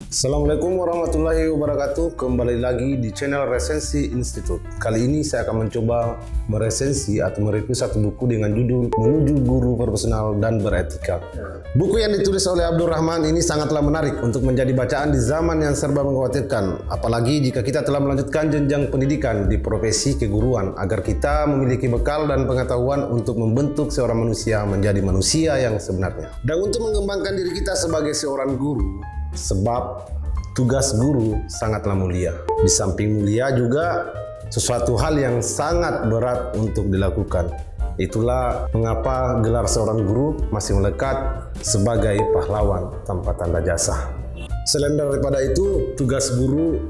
Assalamualaikum warahmatullahi wabarakatuh. Kembali lagi di channel Resensi Institute. Kali ini saya akan mencoba meresensi atau mereview satu buku dengan judul Menuju Guru Profesional dan Beretika. Buku yang ditulis oleh Abdul Rahman ini sangatlah menarik untuk menjadi bacaan di zaman yang serba mengkhawatirkan, apalagi jika kita telah melanjutkan jenjang pendidikan di profesi keguruan, agar kita memiliki bekal dan pengetahuan untuk membentuk seorang manusia menjadi manusia yang sebenarnya. Dan untuk mengembangkan diri kita sebagai seorang guru, sebab tugas guru sangatlah mulia. Di samping mulia juga sesuatu hal yang sangat berat untuk dilakukan. Itulah mengapa gelar seorang guru masih melekat sebagai pahlawan tanpa tanda jasa. Selain daripada itu, tugas guru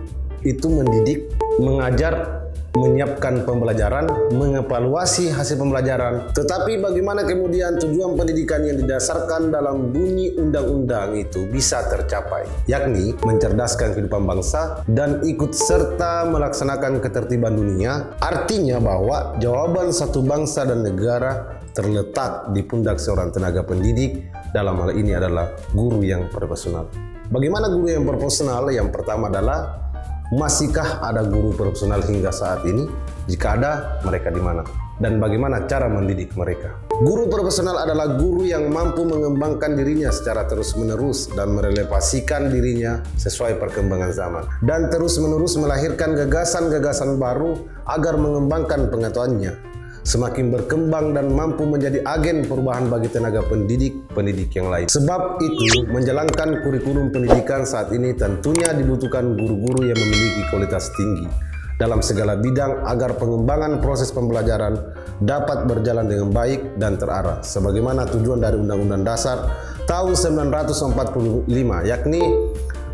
itu mendidik, mengajar, menyiapkan pembelajaran, mengevaluasi hasil pembelajaran. Tetapi bagaimana kemudian tujuan pendidikan yang didasarkan dalam bunyi undang-undang itu bisa tercapai, yakni mencerdaskan kehidupan bangsa dan ikut serta melaksanakan ketertiban dunia. Artinya bahwa jawaban satu bangsa dan negara terletak di pundak seorang tenaga pendidik. Dalam hal ini adalah guru yang profesional. Bagaimana guru yang profesional? Yang pertama adalah, masihkah ada guru profesional hingga saat ini? Jika ada, mereka di mana? Dan bagaimana cara mendidik mereka? Guru profesional adalah guru yang mampu mengembangkan dirinya secara terus-menerus dan merelevasikan dirinya sesuai perkembangan zaman. Dan terus-menerus melahirkan gagasan-gagasan baru agar mengembangkan pengetahuannya, semakin berkembang dan mampu menjadi agen perubahan bagi tenaga pendidik yang lain. Sebab itu, menjalankan kurikulum pendidikan saat ini tentunya dibutuhkan guru-guru yang memiliki kualitas tinggi dalam segala bidang agar pengembangan proses pembelajaran dapat berjalan dengan baik dan terarah sebagaimana tujuan dari Undang-Undang Dasar tahun 1945, yakni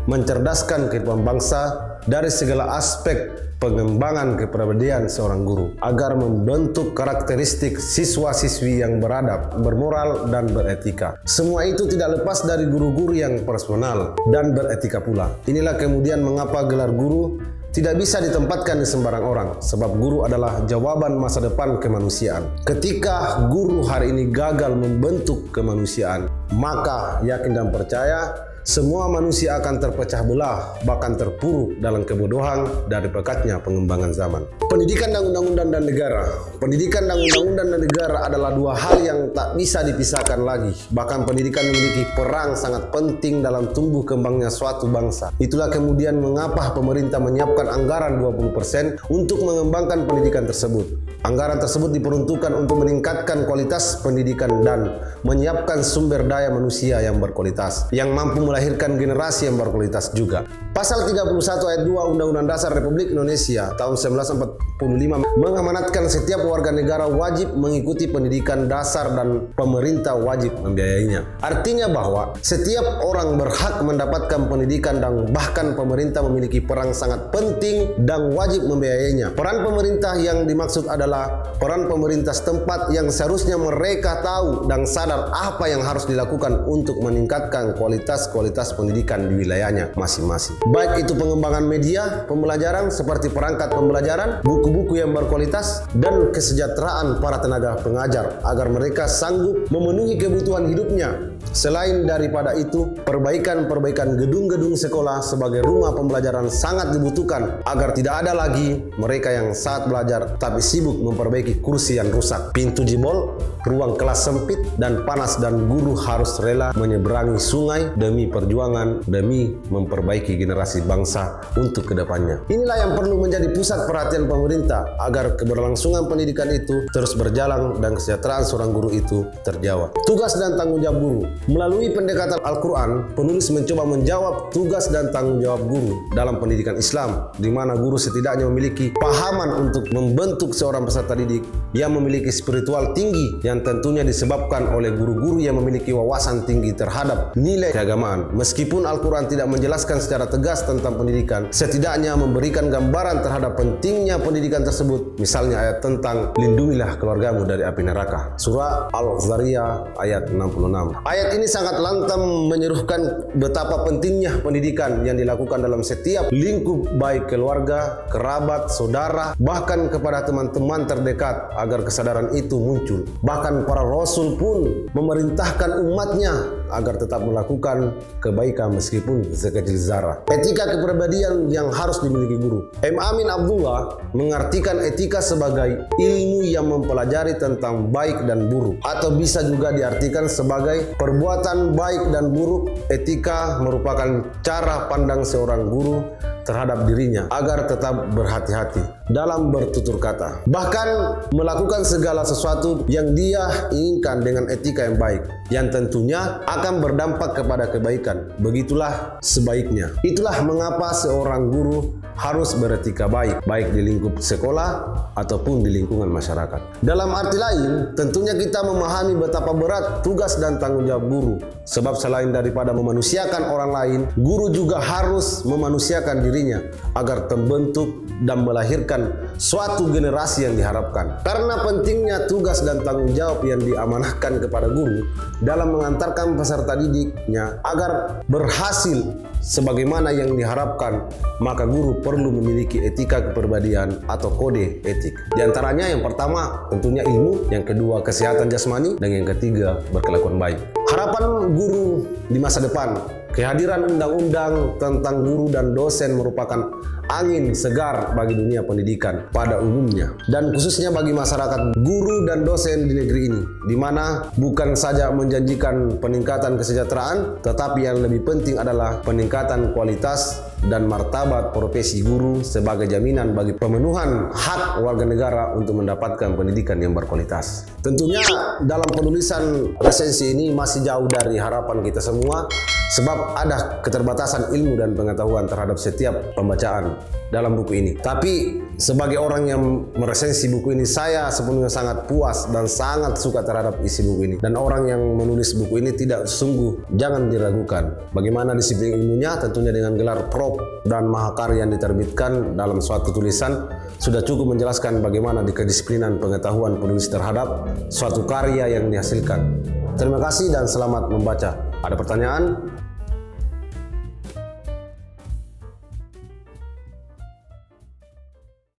mencerdaskan kehidupan bangsa dari segala aspek pengembangan kepribadian seorang guru agar membentuk karakteristik siswa-siswi yang beradab, bermoral, dan beretika. Semua itu tidak lepas dari guru-guru yang profesional dan beretika pula. Inilah kemudian mengapa gelar guru tidak bisa ditempatkan di sembarang orang, sebab guru adalah jawaban masa depan kemanusiaan. Ketika guru hari ini gagal membentuk kemanusiaan, maka yakin dan percaya semua manusia akan terpecah belah, bahkan terpuruk dalam kebodohan dari pekatnya pengembangan zaman. Pendidikan dan undang-undang dan negara. Pendidikan dan undang-undang dan negara adalah dua hal yang tak bisa dipisahkan lagi. Bahkan pendidikan memiliki peran sangat penting dalam tumbuh kembangnya suatu bangsa. Itulah kemudian mengapa pemerintah menyiapkan anggaran 20% untuk mengembangkan pendidikan tersebut. Anggaran tersebut diperuntukkan untuk meningkatkan kualitas pendidikan dan menyiapkan sumber daya manusia yang berkualitas, yang mampu melahirkan generasi yang berkualitas juga. Pasal 31 ayat 2 Undang-Undang Dasar Republik Indonesia tahun 1945 mengamanatkan setiap warga negara wajib mengikuti pendidikan dasar dan pemerintah wajib membiayainya. Artinya bahwa setiap orang berhak mendapatkan pendidikan dan bahkan pemerintah memiliki peran sangat penting dan wajib membiayainya. Peran pemerintah yang dimaksud adalah peran pemerintah setempat yang seharusnya mereka tahu dan sadar apa yang harus dilakukan untuk meningkatkan kualitas pendidikan di wilayahnya masing-masing. Baik itu pengembangan media pembelajaran seperti perangkat pembelajaran, buku-buku yang berkualitas, dan kesejahteraan para tenaga pengajar agar mereka sanggup memenuhi kebutuhan hidupnya. Selain daripada itu, perbaikan gedung-gedung sekolah sebagai rumah pembelajaran sangat dibutuhkan agar tidak ada lagi mereka yang saat belajar tapi sibuk memperbaiki kursi yang rusak, pintu jebol, ruang kelas sempit dan panas, dan guru harus rela menyeberangi sungai demi perjuangan demi memperbaiki generasi bangsa untuk kedepannya. Inilah yang perlu menjadi pusat perhatian pemerintah agar keberlangsungan pendidikan itu terus berjalan dan kesejahteraan seorang guru itu terjawab. Tugas dan tanggung jawab guru. Melalui pendekatan Al-Quran, penulis mencoba menjawab tugas dan tanggung jawab guru dalam pendidikan Islam, di mana guru setidaknya memiliki pahaman untuk membentuk seorang peserta didik yang memiliki spiritual tinggi, yang tentunya disebabkan oleh guru-guru yang memiliki wawasan tinggi terhadap nilai keagamaan. Meskipun Al-Quran tidak menjelaskan secara tegas tentang pendidikan, setidaknya memberikan gambaran terhadap pentingnya pendidikan tersebut. Misalnya ayat tentang lindungilah keluargamu dari api neraka, surah Al-Zariyah ayat 66. Ayat ini sangat lantang menyerukan betapa pentingnya pendidikan yang dilakukan dalam setiap lingkup, baik keluarga, kerabat, saudara, bahkan kepada teman-teman terdekat agar kesadaran itu muncul. Bahkan para rasul pun memerintahkan umatnya agar tetap melakukan kebaikan meskipun sekecil zarah. Etika kepribadian yang harus dimiliki guru. M. Amin Abdullah mengartikan etika sebagai ilmu yang mempelajari tentang baik dan buruk, atau bisa juga diartikan sebagai perbuatan baik dan buruk. Etika merupakan cara pandang seorang guru terhadap dirinya agar tetap berhati-hati dalam bertutur kata, bahkan melakukan segala sesuatu yang dia inginkan dengan etika yang baik, yang tentunya akan berdampak kepada kebaikan. Begitulah sebaiknya. Itulah mengapa seorang guru harus beretika baik, baik di lingkup sekolah ataupun di lingkungan masyarakat. Dalam arti lain, tentunya kita memahami betapa berat tugas dan tanggung jawab guru. Sebab selain daripada memanusiakan orang lain, guru juga harus memanusiakan dirinya agar terbentuk dan melahirkan suatu generasi yang diharapkan. Karena pentingnya tugas dan tanggung jawab yang diamanahkan kepada guru dalam mengantarkan peserta didiknya agar berhasil sebagaimana yang diharapkan, maka guru perlu memiliki etika kepribadian atau kode etik. Di antaranya yang pertama tentunya ilmu, yang kedua kesehatan jasmani, dan yang ketiga berkelakuan baik. Harapan guru di masa depan. Kehadiran undang-undang tentang guru dan dosen merupakan angin segar bagi dunia pendidikan pada umumnya, dan khususnya bagi masyarakat guru dan dosen di negeri ini, di mana bukan saja menjanjikan peningkatan kesejahteraan, tetapi yang lebih penting adalah peningkatan kualitas dan martabat profesi guru sebagai jaminan bagi pemenuhan hak warga negara untuk mendapatkan pendidikan yang berkualitas. Tentunya dalam penulisan resensi ini masih jauh dari harapan kita semua, sebab ada keterbatasan ilmu dan pengetahuan terhadap setiap pembacaan dalam buku ini. Tapi sebagai orang yang meresensi buku ini, saya sepenuhnya sangat puas dan sangat suka terhadap isi buku ini. Dan orang yang menulis buku ini tidak sungguh, jangan diragukan. Bagaimana disiplin ilmunya, tentunya dengan gelar Prof dan Mahakarya yang diterbitkan dalam suatu tulisan sudah cukup menjelaskan bagaimana kedisiplinan pengetahuan penulis terhadap suatu karya yang dihasilkan. Terima kasih dan selamat membaca. Ada pertanyaan?